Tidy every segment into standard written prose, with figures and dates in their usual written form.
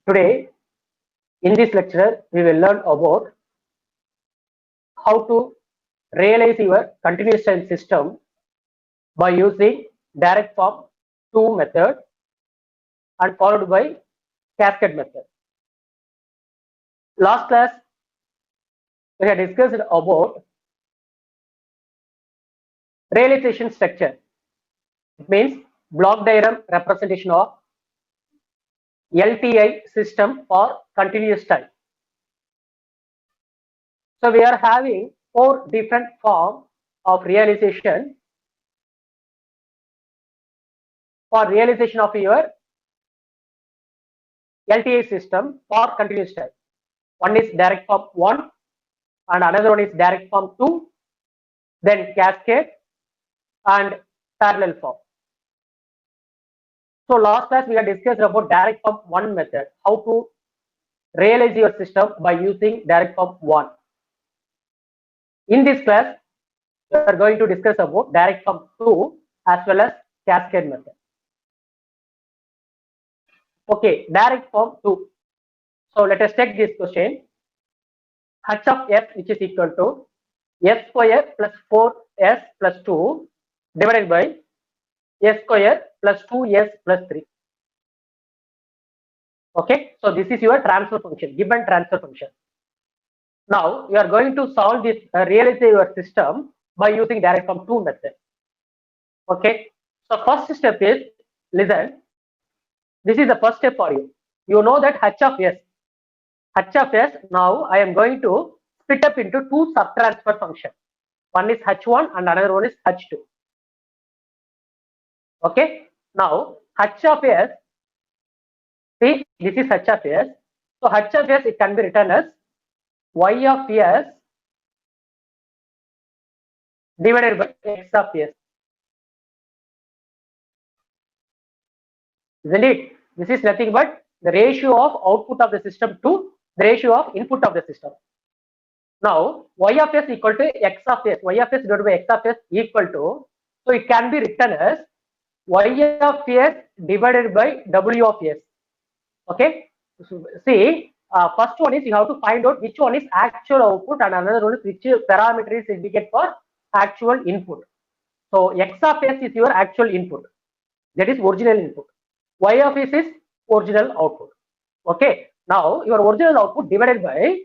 Today, in this lecture, we will learn about how to realize your continuous time system by using direct form 2 method and followed by cascade method. Last class, we had discussed about realization structure. It means block diagram representation of LTI system for continuous time. So we are having 4 different forms of realization for realization of your LTI system for continuous time. One is direct form 1 and another one is direct form 2, then cascade and parallel form. So last class we have discussed about direct form 1 method, how to realize your system by using direct form 1. In this class, we are going to discuss about direct form 2 as well as cascade method. Okay, direct form 2. So let us take this question. H of s which is equal to s square plus 4s plus 2 divided by s square plus 2s plus 3. Okay, so this is your transfer function, given transfer function. Now you are going to solve this realize your system by using direct form 2 method. Okay, so first step is listen. This is the first step for you. You know that h of s. H of s, now I am going to split up into 2 subtransfer functions. One is h1 and another one is h2. Okay, now h of s, see this is h of s. So h of s, it can be written as y of s divided by x of s. Isn't it? This is nothing but the ratio of output of the system to the ratio of input of the system. Now y of s equal to x of s, y of s divided by x of s equal to, so it can be written as y of s divided by w of s. Okay, so see, first one is you have to find out which one is actual output and another one is which parameter is indicated for actual input. So x of s is your actual input, that is original input. Y of s is original output. Okay, now your original output divided by,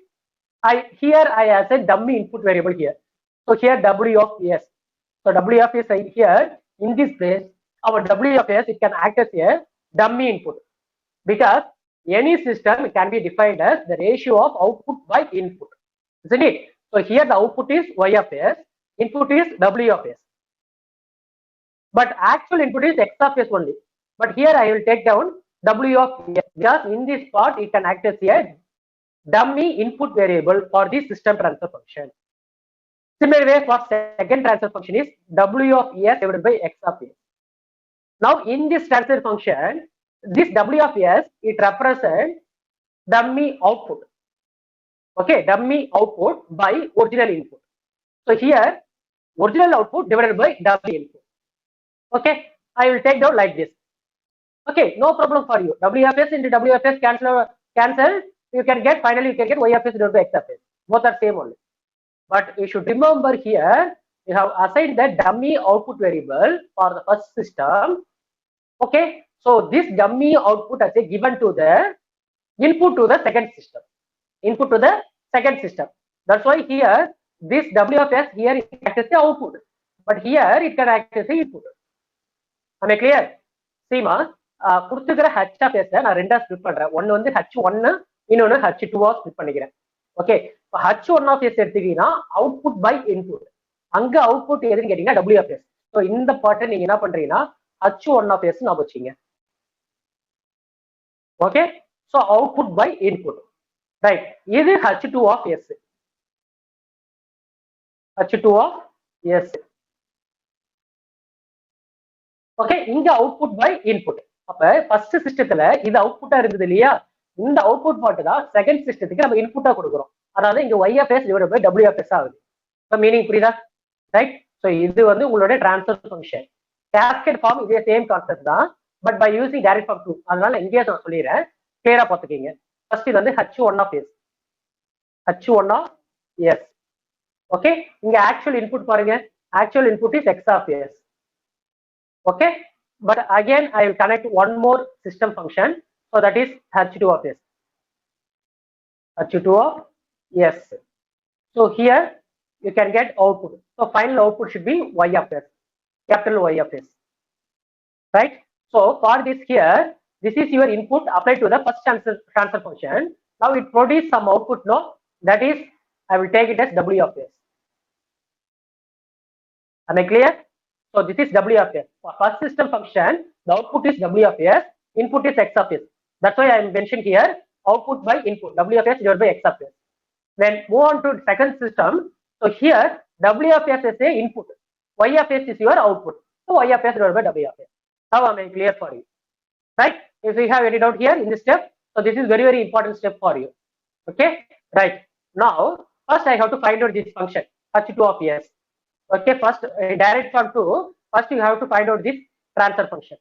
here I have a dummy input variable here. So here w of s. So w of s here in this place, our w of s, it can act as a dummy input, because any system can be defined as the ratio of output by input, isn't it? So here the output is y of s, input is w of s, but actual input is x of s only. But here I will take down w of s, because in this part it can act as a dummy input variable for the system transfer function. Similar way for second transfer function is w of s divided by x of s. Now in this transfer function, this w of s, it represents dummy output. Okay, dummy output by original input. So here original output divided by dummy input. Okay, I will take down like this. Okay, no problem for you. W of s into w of s cancel. You can get, finally you can get y of s divided by x of s. Both are same only. But you should remember here, you have assigned the dummy output variable for the first system. Okay, so this dummy output as a given to the input to the second system. Input to the second system. That's why here this w of s here it acts as the output, but here it can act as the input. Am I clear? See ma, கொடுத்துக்கிற h of s நான் ரெண்டா split பண்றேன். ஒன்னு வந்து h1, இன்னொன்னு h2 ஆ split பண்ணிக்கிறேன். Okay, இப்போ h1 of s எடுத்துக்கிட்டீங்கன்னா output by input. அங்க அவுட்புட் எதுன்னு கேட்டீங்கன்னா w of s. ஸோ இந்த பார்ட்டை நீங்க என்ன பண்றீங்கன்னா h1 of s நான் வச்சீங்க. Okay, so output by input. Right, இது h2 of s. h2 of s. Okay, இங்க அவுட்புட் பை இன்புட். அப்ப ஃபர்ஸ்ட் சிஸ்டத்துல இது அவுட்புட்டா இருந்தது இல்லையா, இந்த அவுட்புட் பார்ட் தான் செகண்ட் சிஸ்டத்துக்கு நம்ம இன்புட்டா கொடுக்குறோம். அதாவது இங்க y of s divided by w of s ஆகுது. இப்ப மீனிங் புரியுதா? ரைட், சோ இது வந்து உங்களோட ட்ரான்ஸ்ஃபர் ஃபங்க்ஷன். கேஸ்கேட் ஃபார்ம் இதே சேம் கான்செப்ட் தான், but by using direct form 2. அதனால இங்கேயே நான் சொல்லிடுறேன், கிளியரா பாத்துக்கீங்க. ஃபர்ஸ்ட் இது வந்து h1 of s, h1 of s. Okay, இங்க ஆக்சுவல் இன்புட் பாருங்க, actual input is x of s. Okay, but again I will connect one more system function, so that is h2 of s, h2 of s. So here you can get output. So final output should be y of s, capital Y of s, right? So for this here, this is your input applied to the first transfer function. Now it produces some output, no? That is, I will take it as w of s. Am I clear? So this is w of s. For first system function, the output is w of s, input is x of s. That's why I am mentioning here output by input, w of s divided by x of s. Then move on to second system. So here w of s is a input, y of s is your output. So y of s divided by w of s. Now am I clear for you? Right? If you have any doubt here in this step, so this is very important step for you. Okay, right? Now first I have to find out this function h2 of s. Okay, first direct from to, first you have to find out this transfer function,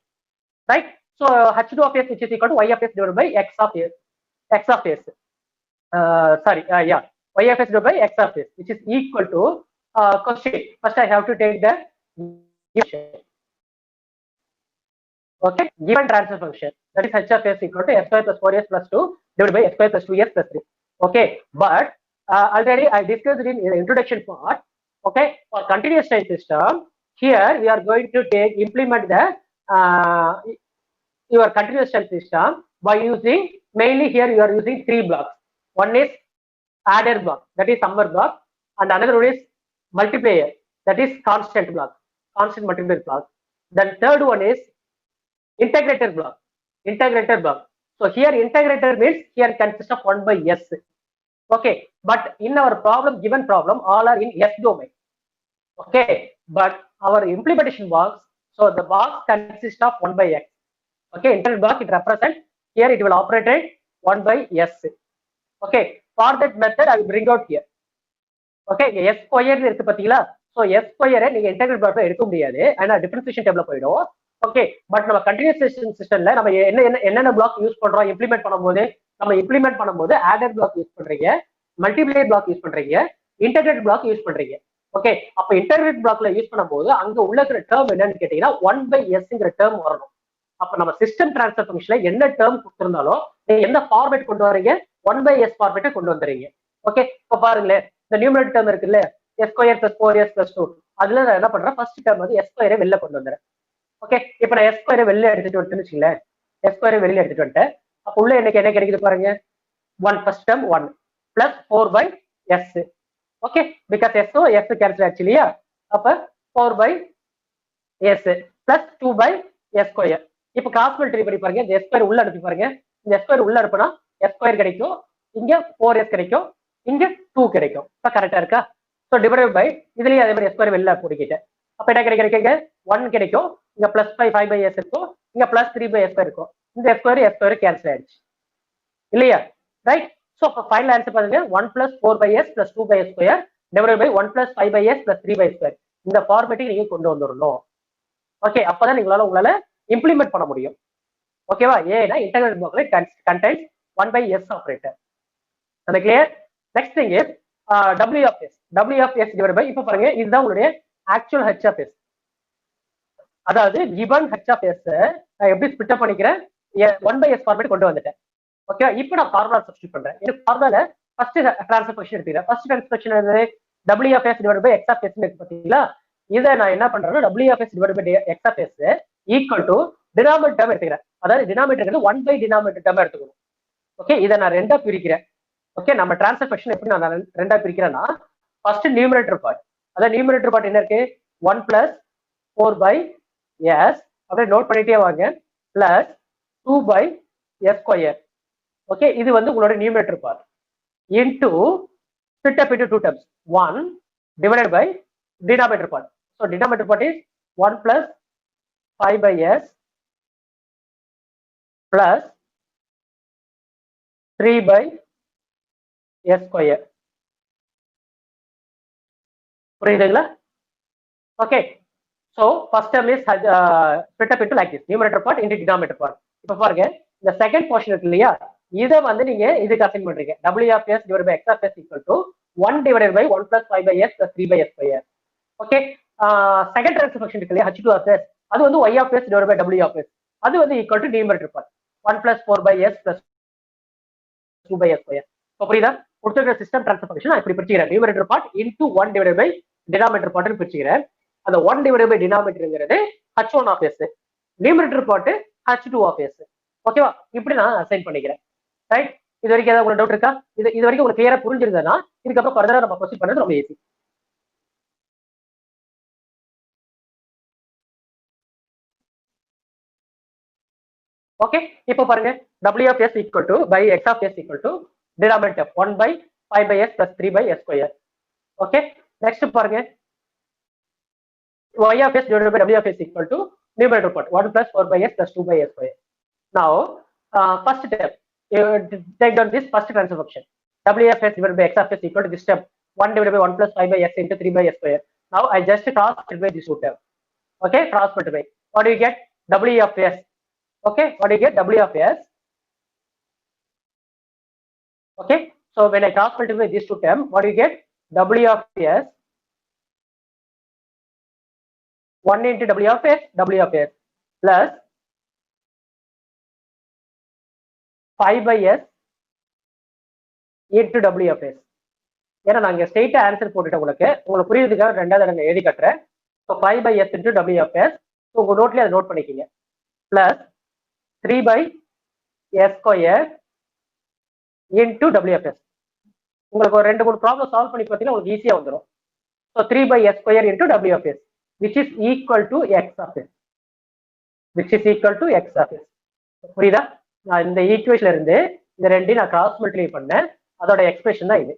right? So h2 of s, which is equal to y of s divided by x of s, x of s. Yeah, y of s divided by x of s, which is equal to question. First I have to take the given. Okay, given transfer function, that is h of s equal to s square plus 4s plus 2 divided by s square plus 2s plus 3. Okay, but already I discussed in the introduction part. Okay, for continuous time system, here we are going to implement the your continuous time system by using, mainly here you are using 3 blocks. One is adder block, that is summer block, and another one is multiplier, that is constant block, constant multiplier block. Then third one is integrator block, integrator block. So here integrator means here consists of 1 by s. Okay, but in our problem, given problem, all are in s domain. Okay, but our implementation box, so the box consists of 1 by x. Okay, integrator block, it represents, here it will operate at 1 by s. Okay, for that method I will bring out here. Okay, s square இருக்கு பாத்தீங்களா? So s square நீங்க integrator block எடுக்க முடியாது, ஆனா differentiation டேபிள்ல போய்டும். Okay, but நம்ம continuous சிஸ்டம்ல நம்ம என்னென்ன பிளாக் யூஸ் பண்றோம் இம்ப்ளிமெண்ட் பண்ணும்போது ஆடர் பிளாக் யூஸ் பண்றீங்க, மல்டிப்ளையர் பிளாக் யூஸ் பண்றீங்க, இன்டகிரேட் பிளாக் யூஸ் பண்றீங்க. ஓகே, அப்ப இன்டகிரேட் பிளாக்ல யூஸ் பண்ணும்போது அங்க உள்ள இருக்கிற டேர்ம் என்னன்னு கேட்டீங்கன்னா 1 by s டேர்ம் வரணும். அப்ப நம்ம சிஸ்டம் டிரான்ஸ்ஃபர் ஃபங்க்ஷன்ல என்ன டேர்ம் கொடுத்திருந்தாலும் நீங்க எந்த ஃபார்மேட் கொண்டு வரீங்க, 1 by s ஃபார்மேட்டை கொண்டு வந்துறீங்க. ஓகே, இப்ப பாருங்களேன், இந்த நியூமரேட்டர் டேர்ம் இருக்குல்ல, s square plus 4s plus 2, அதுல நான் என்ன பண்றேன், ஃபர்ஸ்ட் டேர்ம் வந்து s square வெளில கொண்டு வந்துறேன். ஓகே, இப்ப நான் s square வெளில எடுத்துட்டு வந்துட்டேன்னு வச்சுங்களேன், s square வெளில எடுத்துட்டு வந்துட்டேன். அப்ப உள்ள எனக்கு என்ன கிடைக்குது பாருங்க, 1 first term 1 plus 4 by s. Okay, because s s cancel ஆக்சுவலியா, அப்ப 4 by s plus 2 by s square. இப்ப கிராஸ் மல்டிப்ளை பண்ணி பாருங்க, இந்த s square உள்ள அனுப்பி பாருங்க, இந்த s square உள்ள அனுப்புனா s square கிடைக்கும், இங்க 4s கிடைக்கும், இங்க 2 கிடைக்கும். இப்ப கரெக்டா இருக்கா? சோ டிவைடட் பை இதுலயே அதே மாதிரி s square வெளில போடிக்கிட்டேன். அப்ப என்ன கிடைக்கும், 1 கிடைக்கும், இங்க பிளஸ் 5 by s இருக்கும், இங்க பிளஸ் 3 by s இருக்கும். இந்த s square கேன்சல் ஆயிடுச்சு இல்லையா? ரைட். சோ ஃபைனல் ஆன்சர் பாருங்க, 1 plus 4 by s plus 2 by s square divided by 1 plus 5 by s plus 3 by s square. இந்த ஃபார்மேட்டிங் நீங்க கொண்டு வந்துடணும். ஓகே, அப்பதான் உங்களால இம்ப்ளிமெண்ட் பண்ண முடியும். ஓகேவா? ஏன்னா இன்டகிரேட் பிளாக்ல கண்டைன்ஸ் 1 by s ஆபரேட்டர். அது clear? Next thing is w of s, w of s divided by, இப்ப பாருங்க இதுதான் உங்களுடைய ஆக்சுவல் h of s. அதாவது given h of s நான் எப்படி ஸ்பிட் அப் பண்ணிக்கிறேன், 1 by s ஃபார்மேட் கொண்டு வந்துட்டேன். ஓகே, இப்போ நான் ஃபார்முலா சப்ஸ்டிட்யூட் பண்றேன். எனக்கு ஃபார்முலால ஃபர்ஸ்ட் ட்ரான்ஸ்ஃபர் ஃபங்க்ஷன் எடுத்துக்கிறேன். ஃபர்ஸ்ட் ட்ரான்ஸ்ஃபர் ஃபங்க்ஷன் என்னது, w of s divided by x of s இருக்கு பாத்தீங்களா? இதை நான் என்ன பண்றேன்னா w of s divided by x of s equal to denominator term எடுத்துக்கிறேன். அதாவது டினாமினேட்டர் 1 by டினாமினேட்டர் டேர்ம் எடுத்துக்கணும். ஓகே, இதை நான் ரெண்டா பிரிக்கிறேன். ஓகே, நம்ம ட்ரான்ஸ்ஃபர் ஃபங்க்ஷன் எப்படி நான் ரெண்டா பிரிக்கிறேன்னா, ஃபர்ஸ்ட் நியூமரேட்டர் பார்ட், அதாவது நியூமரேட்டர் பார்ட் என்ன இருக்கு, 1 plus 4 by s, அப்படியே நோட் பண்ணிட்டே வாங்க, plus 2 by s square. Okay, இது வந்து உங்களோட numerator part into split up into 2 terms, 1 divided by denominator part. So denominator part is 1 plus 5 by s plus 3 by s square. புரியுதுங்களா? Okay, so first term is split up into like this, numerator part into denominator part. இப்ப பாருங்க, இந்த second portion இருக்கு இல்லையா, இதை வந்து நீங்க இதுக்கு அசைன் பண்றீங்க. W of s divided by x of s equal to 1 divided by 1 plus 5 by s plus 3 by s square. Okay, second transfer function இருக்கு இல்லையா, H2 of s, அது வந்து y of s divided by W of s, அது வந்து equal to numerator part 1 plus 4 by s plus 2 by s square. இப்போ புரியுதா? கொடுத்துருக்கிற system transfer function நான் இப்படி பிரிச்சுக்கிறேன், numerator part into 1 divided by denominator பார்ட்னு பிரிச்சுக்கிறேன். அந்த 1 divided by டினாமினேட்டர்ங்கிறது H1 of s, numerator part H2 of s. ஓகேவா? இப்படி நான் அசைன் பண்ணிக்கிறேன். ரைட், இது வரைக்கும் ஏதாவது உங்களுக்கு டவுட் இருக்கா? இது வரைக்கும் உங்களுக்கு கிளியரா புரிஞ்சிருந்தா இதுக்கப்புறம் ஃபர்தரா நம்ம ப்ரொசீட் பண்றது ரொம்ப ஈஸி. ஓகே, இப்போ பாருங்க, W of s equal to by x of s equal to denominator 1 by 5 by s plus 3 by s square. Okay, next பாருங்க, y of s divided by W of s equal to numerator part 1 plus 4 by s plus 2 by s square. Now, first step, you take down this first transfer function. W of s divided by x of s equal to this step 1 divided by 1 plus 5 by s into 3 by s square. Now, I just cross multiply this two term. Okay, cross multiply. What do you get? W of s. Okay, what do you get? W of s. Okay, so when I cross multiply these two term, what do you get? W of s 1 into W of s plus 5 by s into W of s. ஏன்னா நாங்க ஸ்ட்ரெயிட்டா answer போட்டுட்டேன், உங்களுக்கு புரியுதுக்காக ரெண்டாவது நாங்க எழுதி கட்டுறேன். So 5 by s into W of s, so உங்க நோட்லயே அதை நோட் பண்ணிக்கிங்க, plus 3 by s square into W of s. உங்களுக்கு ஒரு 2-3 ப்ராப்ளம் சால்வ் பண்ணி பார்த்தீங்கன்னா உங்களுக்கு ஈஸியா வந்துடும். So 3 by s square into W of s, which is equal to x of s, which is equal to x of s. புரியுதா? நான் இந்த ஈக்குவேஷன்ல இருந்து இந்த ரெண்டையும் நான் கிராஸ் மல்டிப்ளை பண்ணேன், அதோட எக்ஸ்பிரஷன் தான் இது.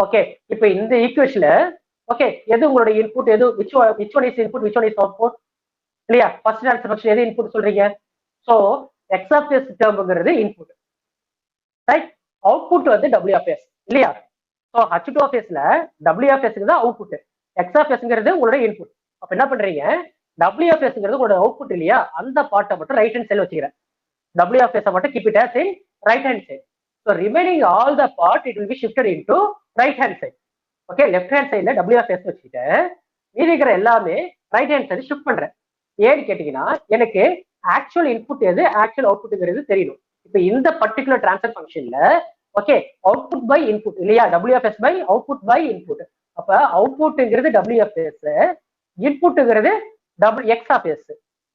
ஓகே, இப்போ இந்த ஈக்குவேஷன்ல ஓகே எது உங்களோட இன்புட், எது which one is input, which one is output இல்லையா? ஃபர்ஸ்ட் ட்ரான்ஸ்ஃபர் ஃபங்க்ஷன் எது இன்புட் சொல்றீங்க? ஸோ x of s டேர்ம்ங்கிறது இன்புட், ரைட்? அவுட்புட் வந்து W of s இல்லையா? ஸோ H2 of s ல W of s தான் அவுட்புட், x of s-ங்கிறது உங்களோட இன்புட். அப்ப என்ன பண்றீங்க, W of s-ங்கிறது உங்களோட அவுட்புட் இல்லையா, அந்த பார்ட்டை மட்டும் ரைட் ஹேண்ட் சைடு வச்சுக்கிறேன். W of s மட்டும் keep it as in right hand side. So remaining all the part it will be shifted into right hand side. Okay, left hand side ல W of s வச்சுக்கிட்டு மீதி இருக்கிற எல்லாமே right hand side shift பண்றேன். ஏன்னு கேட்டீங்கன்னா எனக்கு actual input எது, ஆக்சுவல் அவுட்புட்ங்கிறது தெரியணும். இப்போ இந்த பர்டிகுலர் ட்ரான்ஸ்ஃபர் ஃபங்க்ஷன்ல ஓகே அவுட்புட் பை இன்புட் இல்லையா, W of s by output by input. அப்ப அவுட்புட்ங்கிறது W of s, இன்புட்ங்கிறது x of s.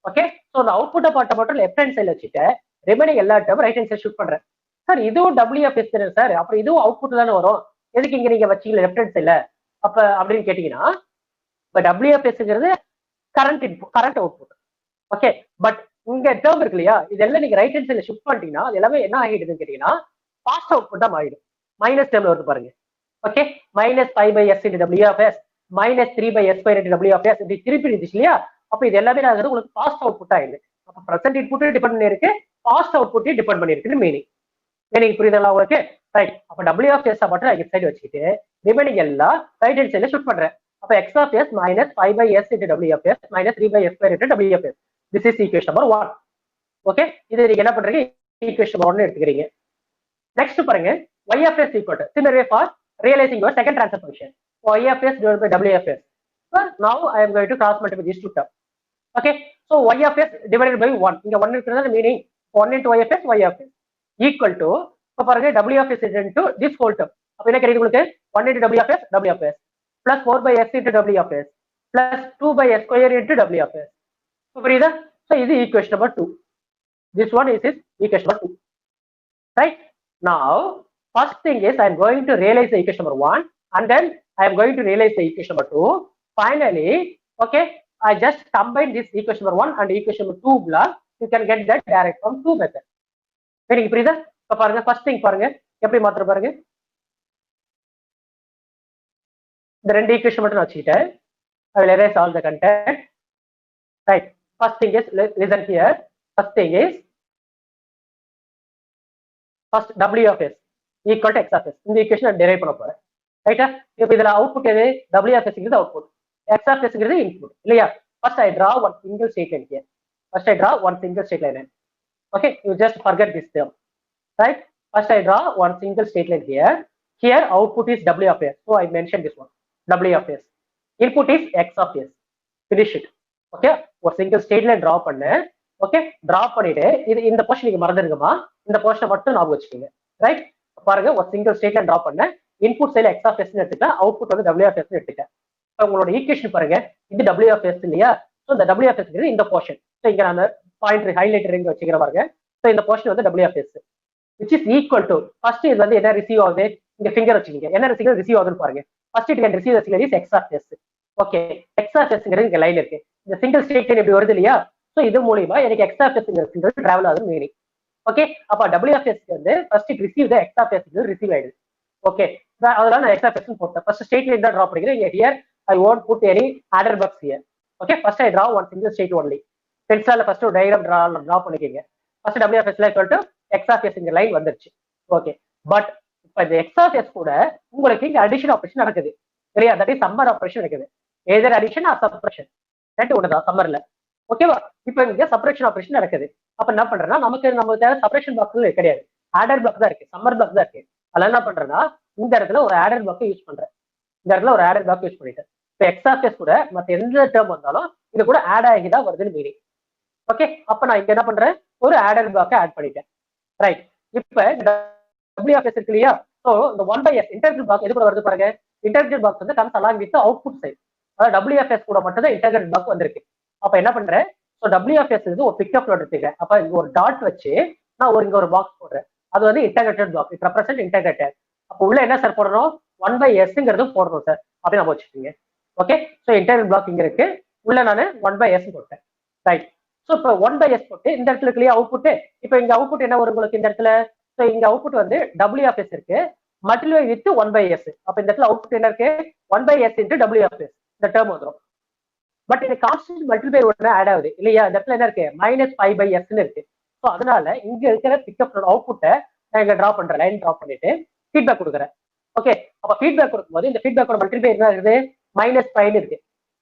Okay, so அந்த அவுட்புட் பார்ட்டை மட்டும் லெஃப்ட் ஹேண்ட் சைட்ல வச்சுட்டு ரிமைனிங் எல்லா term right hand side shift பண்றேன். சார் இதுவும் W of s தானே சார், அப்புறம் இதுவும் அவுட்புட் தானே வரும், எதுக்கு இங்க நீங்க வச்சீங்க லெஃப்ட் ஹேண்ட் சைட்ல அப்ப அப்படின்னு கேட்டீங்கன்னா, இப்ப W of s-ங்கிறது current input, current output. Okay, but இங்க டேர்ம் இருக்கு இல்லையா, இதெல்லாம் நீங்க ரைட் ஹேண்ட் சைட்ல ஷிஃப்ட் பண்ணிட்டீங்கன்னா அது எல்லாமே என்ன ஆகிடுதுன்னு கேட்டீங்கன்னா பாஸ்ட் அவுட்புட் தான் ஆகிடும். மைனஸ் டேர்ம்ல வருது பாருங்க. Okay, minus 5 by s into W of s minus 3 by s square into W of s இப்படி திருப்பி இருந்துச்சு இல்லையா, அப்ப இது எல்லாமே நான் உங்களுக்கு பாஸ்ட் அவுட்புட் ஆயிடுது. அப்ப பிரசன்ட் இன்புட் டிபெண்ட் பண்ணிருக்கு, பாஸ்ட் அவுட்புட்டையும் டிபெண்ட் பண்ணிருக்குன்னு மீனிங் புரியுதா உங்களுக்கு? ரைட், அப்ப W of s மட்டும் ரைட் சைடு வச்சுக்கிட்டு ரிமைனிங் எல்லாம் ரைட் ஹேண்ட் சைடுல ஷிஃப்ட் பண்றேன். அப்ப x of s minus 5 by s into W of s minus 3 by s square into W of s. This is equation number 1. Okay, இது நீங்க என்ன பண்றீங்க, equation number 1 எடுத்துக்கிறீங்க. நெக்ஸ்ட் பாருங்க, y of s equal to similar way for realizing your second transfer function, y of s divided by W of s. So now I am going to cross multiply these two terms. Okay, so y of s divided by 1, இங்க 1 இருக்குறது meaning 1 into y of s equal to, இப்ப பாருங்க W of s is into this whole term. அப்ப என்ன கிடைக்கும் உங்களுக்கு, 1 into W of s plus 4 by s into W of s plus 2 by s square into W of s. புரியுதா? So இது equation number 2. This one is equation number 2. Right? Now, first thing is I am going to realize the equation number 1 and then I am going to realize the equation number 2. Finally, okay, I just combine this equation number 1 and equation number 2 block. You can get that direct from 2 method. எனக்கு புரியுதா? இப்ப பாருங்க, first thing பாருங்க எப்படி மாத்திர பாருங்க. இந்த ரெண்டு ஈக்குவேஷன் மட்டும் நான் வச்சுக்கிட்டேன். I will erase all the content. Right. First thing is, listen here. First thing is, first W of s equal to x of s. இந்த ஈக்குவேஷன் நான் டெரைவ் பண்ண போறேன். ரைட்டா? இப்போ இதுல அவுட்புட் எது, W of s-ங்கிறது அவுட்புட், x of s-ங்கிறது இன்புட் இல்லையா? First I draw one single straight line here. First I draw one single straight line. Okay, you just forget this term, right? First I draw one single straight line here. Here output is W of S. So I mentioned this one, W of S. Input is X of S. Finish it. Okay, ஒரு single straight line draw பண்ணு. Okay, draw பண்ணிட்டு இது இந்த portion நீங்க மறந்துருங்கம்மா, இந்த போர்ஷனை மட்டும் ஞாபகம் வச்சுக்கோங்க. ரைட், பாருங்க, ஒரு சிங்கிள் ஸ்ட்ரெயிட் லைன் டிரா பண்ண, இன்புட் சைடுல X of S எடுத்துட்டேன், அவுட்புட் வந்து W of S எடுத்துட்டேன். உங்களோட ஈக்குவேஷன் பாருங்க, இது W of S இல்லையா? ஸோ இந்த W of S இந்த போர்ஷன். ஸோ இங்க நான் பாயிண்ட் ஹைலைட்டர் இங்க வச்சுக்கிற பாருங்க. ஸோ இந்த போர்ஷன் வந்து W of S, which is equal to, first இது வந்து என்ன ரிசீவ் ஆகுது, இங்க ஃபிங்கர் வச்சுக்கீங்க, என்ன ரிசீவ் ஆகுதுன்னு பாருங்க. First it can receive the signal is X of S. Okay, X of Sங்கிறது இங்க லைன் இருக்கு, இந்த சிங்கிள் ஸ்ட்ரெயிட் லைன் இப்படி வருது இல்லையா? ஸோ இது மூலியமா எனக்கு X of Sங்கிற சிக்னல் டிராவல் ஆகுது மீனிங். ஓகே, அப்ப W of S வந்து first it receive the X of S receive ஆயிடுது. ஓகே, அதனால நான் X of S போட்டேன். ஃபர்ஸ்ட் ஸ்ட்ரெயிட் லைன் தான் டிரா பண்ணிக்கிறேன். Here I won't put any adder box here. Okay, first I draw one single straight only. Pencil first ஒரு diagram draw பண்ணிக்கங்க. First W of S equal to X of S இங்க line வந்துருச்சு. Okay, but இப்ப இந்த X of S கூட உங்களுக்கு இங்க addition operation நடக்குது சரியா? தட் இஸ் சம்மர் ஆபரேஷன் நடக்குது. எதர் அடிஷன் ஆர் சப்ட்ராக்ஷன், ரெண்டு ஒண்ணுதான் சம்மர்ல. ஓகேவா? இப்ப இங்க சப்ட்ராக்ஷன் ஆபரேஷன் நடக்குது. அப்ப என்ன பண்றேன்னா, நமக்கு தேவை சப்ட்ராக்ஷன் பாக்ஸ் கிடையாது, ஆடர் பிளாக் தான் இருக்கு, சம்மர் பிளாக் தான் இருக்கு. அதனால என்ன பண்றேன்னா, இந்த இடத்துல ஒரு ஆடர் பிளாக் யூஸ் பண்றேன். இந்த இடத்துல ஒரு ஆடர் பிளாக் யூஸ் பண்ணிட்டேன். இப்போ X of S கூட மற்ற எந்த டேர்ம் வந்தாலும் இது கூட ஆட் ஆகிதான் வருதுன்னு மீனிங். ஓகே, அப்ப நான் இங்க என்ன பண்றேன், ஒரு ஆடர் பிளாக் ஆட் பண்ணிட்டேன். ரைட், இப்ப W of S இருக்கு இல்லையா? ஸோ இந்த 1/S இன்டெகிரல் பிளாக் எது கூட வருது பாருங்க. இன்டெகிரல் பிளாக் வந்து comes along with output side. அதாவது W of S கூட மட்டும் தான் இன்டெகிரல் பிளாக் வந்திருக்கு. அப்ப என்ன பண்றேன், ஸோ W of S வந்து ஒரு பிக்கப் லோட் எடுத்துக்கிறேன். அப்ப இங்க ஒரு டாட் வச்சு நான் இங்க ஒரு பாக்ஸ் போடுறேன். அது வந்து integrated block, it represent integrated. அப்போ உள்ள என்ன சார் போடணும், 1/Sங்கிறதும் போடணும் சார், அப்படின்னு நம்ம வச்சுக்கோங்க. ஓகே, ஸோ இன்டெகிரல் பிளாக் இங்க இருக்கு, உள்ள நான் 1/S போட்டேன். ரைட், ஸோ இப்போ 1/S போட்டு இந்த இடத்துல இருக்கு அவுட்புட். இப்போ இங்க அவுட்புட் என்ன வரும் உங்களுக்கு இந்த இடத்துல? ஸோ இங்க அவுட்புட் வந்து W of S இருக்கு, மல்டிப்ளை வித் 1/S. அப்ப இந்த இடத்துல அவுட்புட் என்ன இருக்கு, 1/S into W of S, இந்த டேர்ம் வந்துடும். பட் இது கான்ஸ்டன்ட் மல்டிப்ளை ஒன்று ஆட் ஆகுது இல்லையா? இந்த இடத்துல என்ன இருக்கு, -5/S இருக்கு. ஸோ அதனால இங்க இருக்கிற பிக்கப் அவுட்புட்டை நான் இங்க டிரா பண்றேன், லைன் டிரா பண்ணிட்டு ஃபீட்பேக் கொடுக்குறேன். ஓகே, அப்ப ஃபீட்பேக் கொடுக்கும்போது இந்த ஃபீட்பேக்கோட மல்டிப்ளை என்ன இருக்குது, -5 இருக்கு.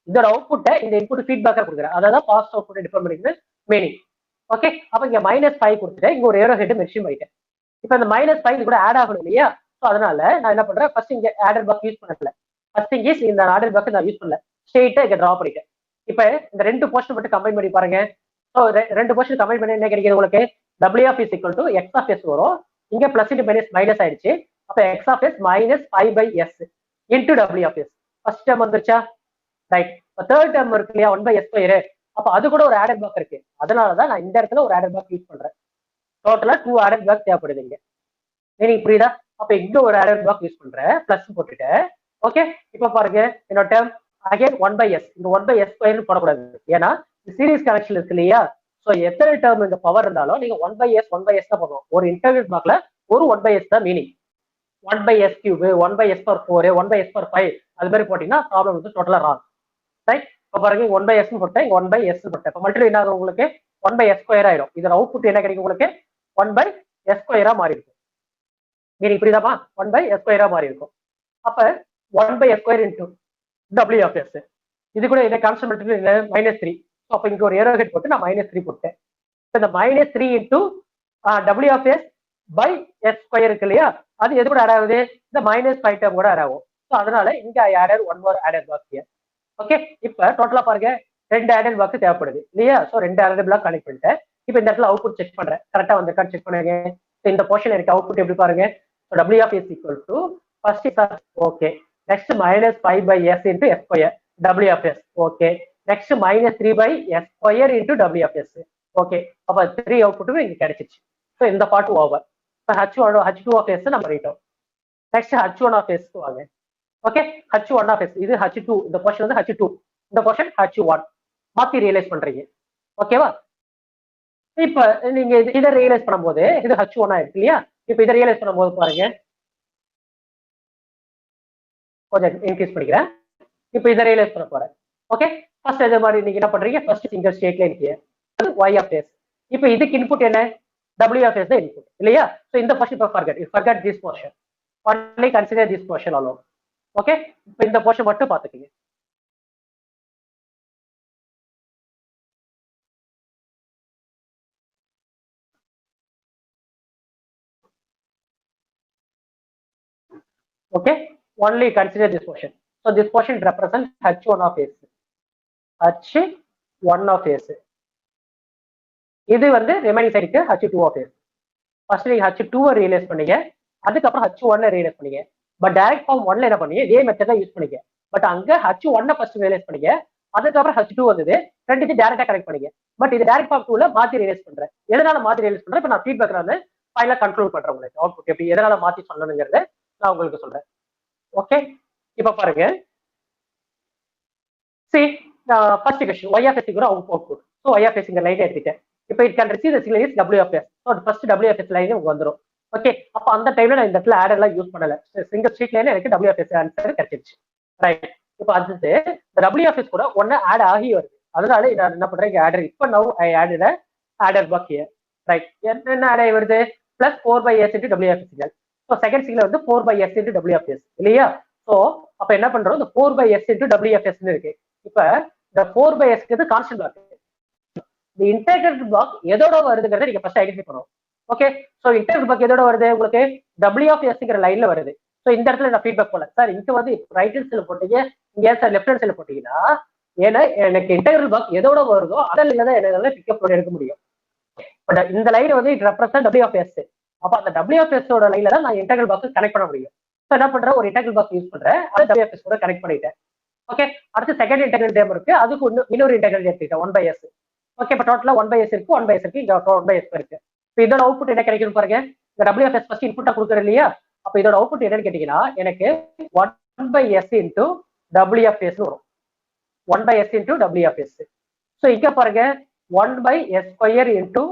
இதோட அவுட்புட்டை இந்த இன்புட் ஃபீட்பேக்கா கொடுக்குறேன், அதாவது பாஸ்ட் அவுட்புட் டிஃபர் பண்ணிக்கிறது மீனிங். ஓகே, அப்ப இங்க -5 கொடுத்துட்டு இங்க ஒரு ஏரோ ஹெட் மென்ஷன் பண்ணிட்டேன். இப்ப இந்த -5 இது கூட ஆட் ஆகணும் இல்லையா? ஸோ அதனால நான் என்ன பண்றேன், ஃபர்ஸ்ட் இங்க ஆடர் பாக்ஸ் யூஸ் பண்ணல, ஃபர்ஸ்ட் இங்கே இந்த ஆடர் பாக்ஸ் நான் யூஸ் பண்ணல, ஸ்ட்ரெயிட்டா இங்க டிரா பண்ணிட்டேன். இப்ப இந்த ரெண்டு போர்ஷன் மட்டும் கம்பைன் பண்ணி பாருங்க. ஸோ ரெண்டு போர்ஷன் கம்பைன் பண்ணி என்ன கிடைக்குது உங்களுக்கு, W of S equal to X of S வரும். இங்க பிளஸ் இன்டு மைனஸ் ஆயிடுச்சு. அப்ப X of S -5/S into W of S. First term வந்துருச்சா? ரைட், தேர்ட் டேர்ம் இருக்கு இல்லையா, 1/S². அப்ப அது கூட ஒரு ஆடர் பிளாக் இருக்கு, அதனாலதான் நான் இந்த இடத்துல ஒரு ஆடர் பிளாக் யூஸ் பண்றேன். டோட்டலா 2 ஆடர் பிளாக் தேவைப்படுது இங்க, மீனிங் புரியுதா? அப்ப இங்க ஒரு ஆடர் பிளாக் யூஸ் பண்றேன், பிளஸ் போட்டுட்டேன். ஓகே, இப்ப பாருங்க என்னோட டேர்ம் அகைன் 1/S, இந்த 1/S² போடக்கூடாது, ஏன்னா சீரிஸ் கனெக்ஷன் இருக்கு இல்லையா? ஸோ எத்தனை டேர்ம் இந்த பவர் இருந்தாலும் நீங்க 1/S தான் போடணும். ஒரு இன்டர்வல் பிளாக்ல ஒரு 1/S தான் மீனிங். 1/S³, 1/S/4, 1/S/5 அது மாதிரி போட்டீங்கன்னா ப்ராப்ளம் வந்து டோட்டலா ராங். ரைட், இப்போ பாருங்க 1/S போட்டேன், இங்க 1/S போட்டேன். இப்போ மல்டிப்ளை என்ன ஆகும் உங்களுக்கு, 1/S² ஆயிடும். இதோட அவுட்புட் என்ன கிடைக்கும் உங்களுக்கு, 1/S² மாறி இருக்கும். மீனிங் புரியுதாப்பா? 1/S² மாறி இருக்கும். அப்ப 1/S² into W of S, இது கூட என்ன கான்ஸ்டன்ட் மல்டிப்ளை -3. அப்ப இங்க ஒரு ஏரோ ஹெட் போட்டு நான் -3 போட்டேன். இந்த -3 into W of S by S² இருக்கு இல்லையா, அது எது கூட ஆட் ஆகுது, இந்த -5 டேர்ம் கூட ஆட் ஆகும். ஸோ அதனால இங்க order one more order block here. Okay, இப்ப டோட்டலா பாருங்க 2 ஆடர் பிளாக் தேவைப்படுது இல்லையா? ஸோ 2 ஆடர் பிளாக் கனெக்ட் பண்ணிட்டேன். இப்ப இந்த இடத்துல அவுட்புட் செக் பண்றேன், கரெக்டா வந்திருக்கான்னு செக் பண்ணுங்க. இந்த போர்ஷன் எனக்கு அவுட்புட் எப்படி பாருங்க, W of S equal to first okay, next -5/S into S², W of S. Okay, next -3/S² into W of S. Okay, அப்ப 3 அவுட்புட்டும் இங்க கிடைச்சிச்சு. ஸோ இந்த part over. H2 of S நம்ம பண்ணிட்டோம். நெக்ஸ்ட் H1 of S வாங்க. Okay, H1 of S, இது H2, இந்த portion வந்து H2, இந்த போர்ஷன் H1 மாத்தி ரியலைஸ் பண்றீங்க. ஓகேவா? இப்ப நீங்க இதை ரியலைஸ் பண்ணும்போது இது H1 ஆயிருக்கு இல்லையா? இப்ப இதை ரியலைஸ் பண்ணும்போது பாருங்க, கொஞ்சம் இன்க்ரீஸ் பண்ணிக்கிறேன். இப்ப இதை ரியலைஸ் பண்ண போறேன். ஓகே, ஃபர்ஸ்ட் இதே மாதிரி நீங்க என்ன பண்றீங்க, first single straight line here, அது Y of S. இப்ப இதுக்கு இன்புட் என்ன, W of S தான் இன்புட் இல்லையா? சோ இந்த போர்ஷன் இப்ப forget this portion, only consider this portion alone. Okay, இப்ப இந்த போர்ஷன் மட்டும் பாத்துக்கீங்க. Okay, only consider this portion. So this portion represents H1 of S. H1 of S. இது வந்து remaining சைடுக்கு H2 of S. ஃபர்ஸ்ட் நீங்க H2 realise பண்ணீங்க, அதுக்கப்புறம் H1 realise பண்ணீங்க. பட் டைரக்ட் ஃபார்ம் 1ல என்ன பண்ணீங்க, இதே மெத்தட் தான் யூஸ் பண்ணீங்க. பட் அங்க H1 ஃபர்ஸ்ட் ரியலைஸ் பண்ணீங்க, அதுக்கப்புறம் H2 வந்தது, ரெண்டுத்தையும் டைரக்டா கனெக்ட் பண்ணீங்க. பட் இது டைரக்ட் ஃபார்ம் 2ல மாத்தி ரியலைஸ் பண்றேன். எதனால மாத்தி ரியலைஸ் பண்றேன், இப்போ நான் ஃபீட்பேக்ல வந்து ஃபைனலா கண்ட்ரோல் பண்றேன் உங்களுக்கு அவுட்புட் எப்படி எதனால மாத்தி சொல்லணுங்கிறத நான் உங்களுக்கு சொல்றேன். ஓகே, இப்போ பாருங்க. See, first question, y of s equal output. So y of s இங்க லைன் எடுத்துட்டேன். இப்போ it can receive the signal is w of s. So first w of s line உங்களுக்கு வந்துரும். ஓகே, அப்ப அந்த டைம்ல நான் இந்த இடத்துல ஆட் எல்லாம் யூஸ் பண்ணல. சிங்கிள் ஸ்ட்ரீட் லைன்ல எனக்கு w of s ஆன்சர் கிடைச்சிருச்சு. ரைட், இப்போ அடுத்து இந்த w of s கூட ஒண்ணு ஆட் ஆகி வருது. அதனால நான் என்ன பண்றேன், இங்க ஆடர் இப்போ now I added a adder block here. Right, என்ன ஆட் ஆகி வருது, plus 4/s into w of s signal. So second signal வந்து 4/s into w of s இல்லையா. சோ அப்ப என்ன பண்றோம், இந்த 4/s into w of s ன்னு இருக்கு. இப்ப இந்த 4/s க்கு கான்ஸ்டன்ட் பிளாக், இந்த இன்டெகிரேட்டட் பிளாக் எதோட வருதுங்கறத நீங்க ஃபர்ஸ்ட் ஐடென்டிஃபை பண்ணணும். ஓகே, சோ இன்டெகிரேட்டட் பிளாக் எதோட வருது, உங்களுக்கு w of s ங்கற லைன்ல வருது. சோ இந்த இடத்துல நான் ஃபீட்பேக் போல சார் இங்க வந்து ரைட் ஹேண்ட் சைடுல போட்டீங்க, இங்க சார் லெஃப்ட் ஹேண்ட் சைடுல போட்டீங்கன்னா ஏன்னா எனக்கு இன்டெகிரேட்டட் பிளாக் எதோட வருதோ அதில் தான் என்னால பிக்கப் பண்ணி எடுக்க முடியும். பட் இந்த லைன் வந்து it represent w of s. அப்ப அந்த w of s ஓட லைன்ல தான் நான் இன்டெகிரல் பாக்ஸ் கனெக்ட் பண்ண முடியும். சோ என்ன பண்றேன், ஒரு இன்டெகிரல் பாக்ஸ் யூஸ் பண்றேன், அதை w of s கூட கனெக்ட் பண்ணிட்டேன். ஓகே, அடுத்து செகண்ட் இன்டெகிரல் டேம் இருக்கு, அதுக்கு இன்னொரு இன்டெகிரல் எடுத்துக்கிட்டேன் 1/s. ஓகே, இப்போ டோட்டலா 1/s இருக்கு, 1/s இருக்கு, இங்க 1/s இருக்கு. இப்போ இதோட அவுட்புட் என்ன கிடைக்கும் பாருங்க, இந்த w of s ஃபர்ஸ்ட் இன்புட்டா கொடுக்குறேன் இல்லையா. அப்ப இதோட அவுட்புட் என்னன்னு கேட்டீங்கன்னா எனக்கு 1/s into w of s வரும். 1/s into w of s. So இங்க பாருங்க 1/s square into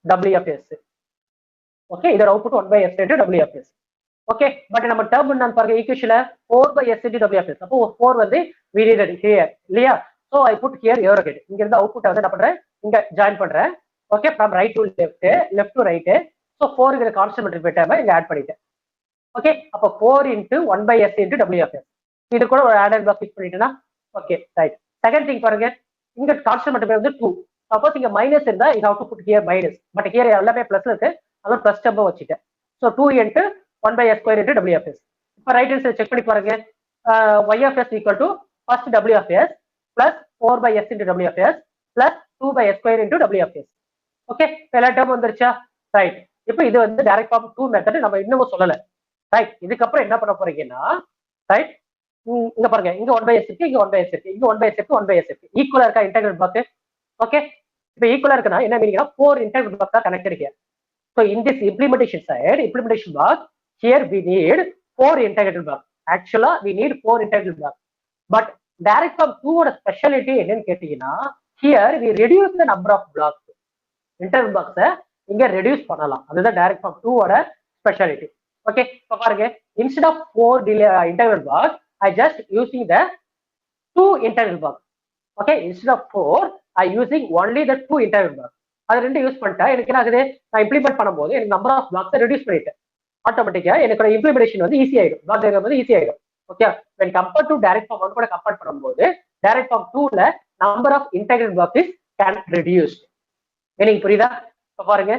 w of s. Okay, இதோட output 1/s into w of s. Okay, but நம்ம டேர்ம் என்னன்னு பாருங்க, ஈக்குவேஷன்ல 4/s into w of s. அப்போ 4 வந்து we needed here இல்லையா. So I put here your இங்க இருந்து அவுட்புட் வந்து என்ன பண்றேன், இங்க ஜாயின் பண்றேன். Okay, from right to left, left to right. So 4 ங்கற கான்ஸ்டன்ட் மல்டிப்ளை டேர்மை இங்க ஆட் பண்ணிட்டேன். ஓகே, அப்போ 4 into 1/s into w of s. இது கூட ஒரு ஆடர் பிளாக் ஃபிக்ஸ் பண்ணிட்டேனா. Okay, right. செகண்ட் திங் பாருங்க, இங்க கான்ஸ்டன்ட் மல்டிப்ளை வந்து 2. சப்போஸ் இங்க மைனஸ் இருந்தா you have to put here minus. But here எல்லாமே பிளஸ் இருக்கு, அதான் பிளஸ் டேர்ம் வச்சிட்டேன். So 2 into 1/s square into w of s. இப்போ ரைட் ஹேண்ட் சைடு செக் பண்ணி பாருங்க, y of s equal to first w of s plus 4/s into w of s plus 2/s square into w of s. Okay, எல்லா term வந்துருச்சா. Right, இப்போ இது வந்து direct form 2 method நம்ம இன்னமும் சொல்லல. ரைட், இதுக்கப்புறம் என்ன பண்ண போறீங்கன்னா, ரைட் இங்க பாருங்க, இங்க 1/s இருக்கு, இங்க 1/s இருக்கு, இங்க 1/s இருக்கு, 1/s இருக்கு, ஈக்குவலா இருக்கா இன்டெகிரல் பிளாக். ஓகே, இப்போ ஈக்குவலா இருக்குன்னா என்ன மீனிங்னா 4 integral blocks are connected here. So in this implementation side, implementation block, here we need 4 integral blocks. Actually we need 4 integral blocks. But direct from 2 ஓட ஸ்பெஷாலிட்டி என்னன்னு கேட்டீங்கன்னா, here we reduce the number of blocks. Integral blocks இங்க reduce பண்ணலாம், அதுதான் direct from 2 ஓட speciality. Okay, இப்போ பாருங்க, instead of 4 integral blocks, I just using the 2 integral blocks. Okay, instead of 4 I using only the 2 integral blocks. அது ரெண்டு use பண்ணிட்டா எனக்கு என்ன ஆகுது, நான் இம்ப்ளிமெண்ட் பண்ணும்போது எனக்கு நம்பர் ஆஃப் பிளாக்ஸ் ரெடியூஸ் பண்ணிட்டேன். ஆட்டோமேட்டிக்கா எனக்கு இம்ப்ளிமெண்டேஷன் வந்து ஈஸி ஆயிடும், பிளாக் டயக்ராம் வந்து ஈஸி ஆயிடும். Okay, when compared to direct form 1 கூட கம்பேர் பண்ணும்போது direct form 2ல number of integral blocks is can reduce. எனக்கு புரியுதா? இப்ப பாருங்க.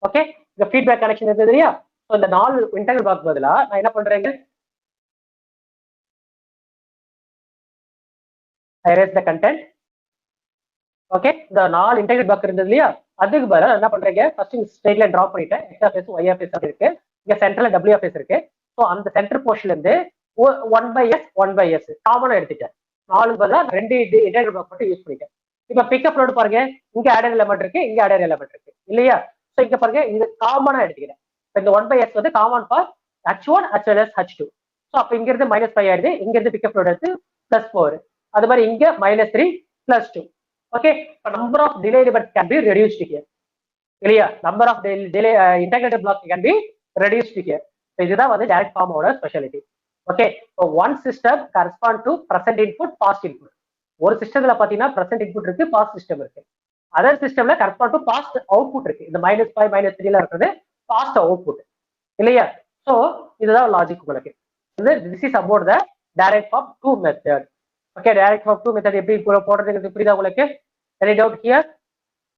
ஓகே, இந்த ஃபீட்பேக் கனெக்ஷன் இருக்குது இல்லையா. ஸோ இந்த 4 இன்டெகிரல் பிளாக் பதிலா நான் என்ன பண்றேங்க, I erase the content. Okay, இந்த 4 இன்டெகிரல் பிளாக் இருந்தது இல்லையா, அதுக்கு பதிலா என்ன பண்றீங்க, ஃபர்ஸ்ட் ஸ்ட்ரெயிட் லைன் டிரா பண்ணிட்டேன். x of s y of s அப்படி இருக்கு, இங்க சென்டர்ல w of s இருக்கு. ஸோ அந்த சென்டர் போர்ஷன்ல இருந்து 1/s காமனா எடுத்துட்டேன். 4 பதிலா 2 இன்டெகிரல் பிளாக் மட்டும் யூஸ் பண்ணிட்டேன். இப்ப பிக்கப் லோடு பாருங்க, இங்க ஆடர் எலிமெண்ட் இருக்கு, இங்க ஆடர் எலிமெண்ட் இருக்கு இல்லையா. ஸோ இங்க பாருங்க, இது காமனா எடுத்துக்கிறேன். இந்த 1/s வந்து common for h1 as well as h2. So அப்ப இங்க இருந்து -5 ஆயிடுது, இங்க இருந்து பிக்கப் லோடு எடுத்து +4, அது மாதிரி இங்க -3 +2. Okay, number of delay elements can be reduced here. இல்லையா, number of delay integrated blocks can be reduced here. So இதுதான் வந்து direct form ஓட speciality. Okay, so one system correspond to present input, past input. ஒரு சிஸ்டத்துல பாத்தீங்கன்னா present input இருக்கு, past system இருக்கு. Other சிஸ்டம்ல correspond to past output இருக்கு. இந்த -5 -3 ல இருக்கிறது past output இல்லையா. so இதுதான் லாஜிக் உங்களுக்கு. this is about the direct form 2 method. Okay, direct form 2 method எப்படி போடுறதுங்கிறது புரியுதா உங்களுக்கு? Any doubt here?